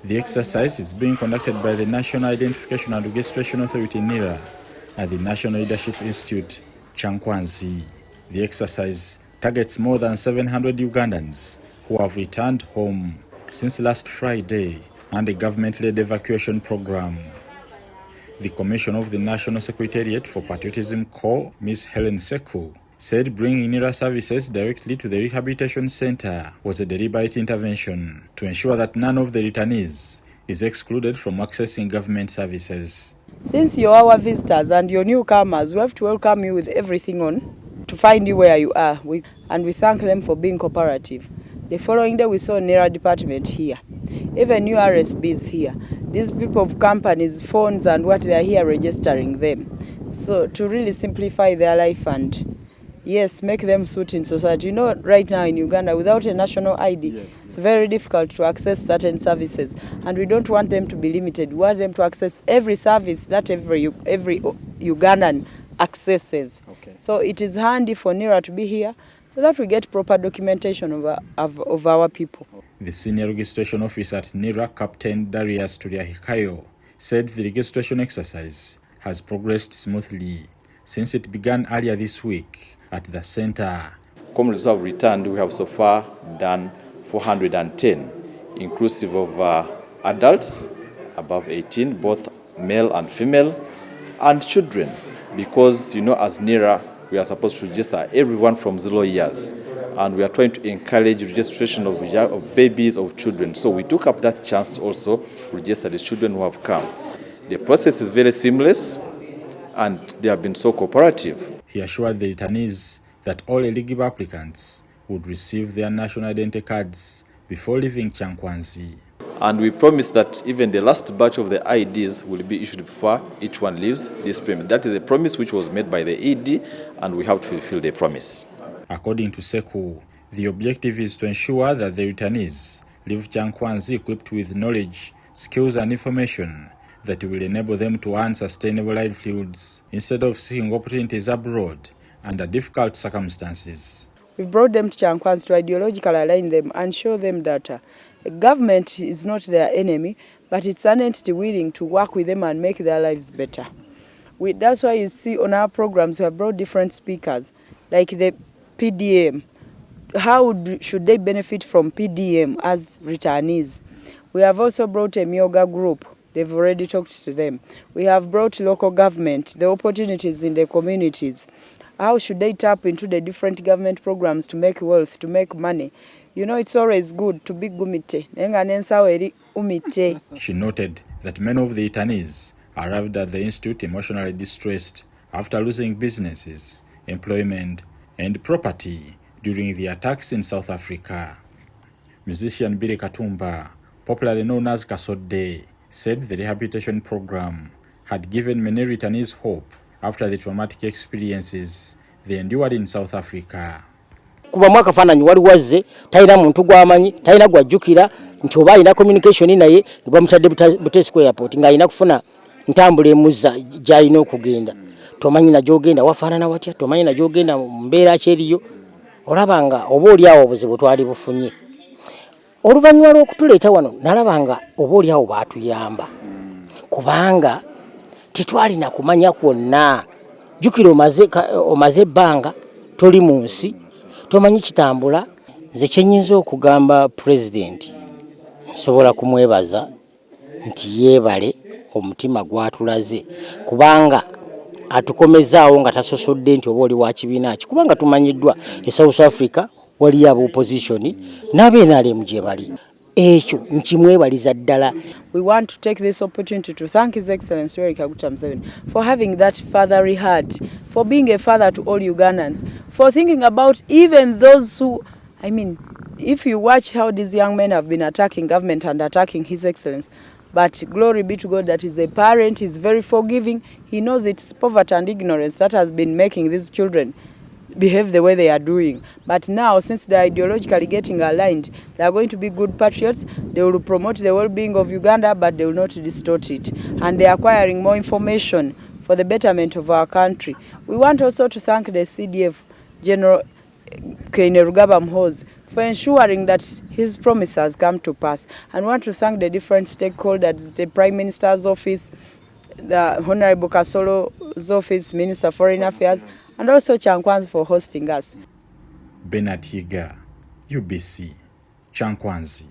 The exercise is being conducted by the National Identification and Registration Authority NIRA and the National Leadership Institute Kyankwanzi. The exercise targets more than 700 Ugandans who have returned home since last Friday and the government-led evacuation program. The Commissioner of the National Secretariat for Patriotism Corps, Ms. Helen Seku, said bringing NIRA services directly to the rehabilitation center was a deliberate intervention to ensure that none of the returnees is excluded from accessing government services. Since you're our visitors and you're newcomers, we have to welcome you with everything on to find you where you are, and we thank them for being cooperative. The following day we saw NIRA department here, even new RSBs here. These people of companies, phones and what they are here registering them. So to really simplify their life and yes, make them suit in society. You know, right now in Uganda, without a national ID, it's very difficult to access certain services. And we don't want them to be limited. We want them to access every service that every Ugandan accesses. Okay. So it is handy for NIRA to be here so that we get proper documentation of our people. The senior registration officer at NIRA, Captain Darius Turiahikayo, said the registration exercise has progressed smoothly since it began earlier this week at the center. Communities who have returned, we have so far done 410, inclusive of adults above 18, both male and female, and children, because, you know, as NIRA, we are supposed to register everyone from 0 years, and we are trying to encourage registration of babies, of children. So we took up that chance to also register the children who have come. The process is very seamless, and they have been so cooperative. He assured the returnees that all eligible applicants would receive their national identity cards before leaving Kyankwanzi. And we promise that even the last batch of the IDs will be issued before each one leaves this premise. That is a promise which was made by the ED, and we have to fulfill the promise. According to Seku, the objective is to ensure that the returnees leave Kyankwanzi equipped with knowledge, skills and information that will enable them to earn sustainable livelihoods instead of seeking opportunities abroad under difficult circumstances. We've brought them to Kyankwanzi to ideologically align them and show them that government is not their enemy, but it's an entity willing to work with them and make their lives better. That's why you see on our programs we have brought different speakers, like the PDM. How should they benefit from PDM as returnees? We have also brought a Myoga group. They've already talked to them. We have brought local government, the opportunities in the communities. How should they tap into the different government programs to make wealth, to make money? You know, it's always good to be gumite. She noted that many of the returnees arrived at the institute emotionally distressed after losing businesses, employment, and property during the attacks in South Africa. Musician Billy Katumba, popularly known as Kasode, said the rehabilitation program had given many returnees hope after the traumatic experiences they endured in South Africa. Kuba mwaka fananyi wali wazze taina muntu gwamanyi taina gwajukira nti oba ina communication naye bamutadde Butesco airport nga ina kufuna ntambule muzza gyalina okugenda tomanyi na jogenda wafaanana watya tomanyi na jogenda mbeera kyeriyo olabanga oba oli awo obuzibu twali bufunye oluvannyuma lw'okutuleeta wano nalabanga oba oli awo baatuyamba kubanga titwalina kumanya kwonna jukira omaze ebbanga toli mu nsi tomanyi kitambula. Nze kyenyinza okugamba President nsobola kumwebaza nti yeebale omutima gwatulaze kubanga atukomezaawo nga tasosodde nti oba oli wa kibiina ki kubanga tumanyiddwa e South Africa waliyo aba opposition n'abeNRM gye bali. Ekyo nkimwebaliza ddala. We want to take this opportunity to thank His Excellency Gov't Museveni for having that fatherly heart, for being a father to all Ugandans, for thinking about even those who, I mean, if you watch how these young men have been attacking government and attacking His Excellency, but glory be to God that is a parent, he's very forgiving, he knows it's poverty and ignorance that has been making these children behave the way they are doing. But now, since they are ideologically getting aligned, they are going to be good patriots. They will promote the well-being of Uganda, but they will not distort it. And they are acquiring more information for the betterment of our country. We want also to thank the CDF General Kainerugaba Mhozi for ensuring that his promises come to pass. And we want to thank the different stakeholders, the Prime Minister's office, the Honorable Kasolo's office, Minister of Foreign Affairs, and also Kyankwanzi for hosting us. Bernard Higa, UBC, Kyankwanzi.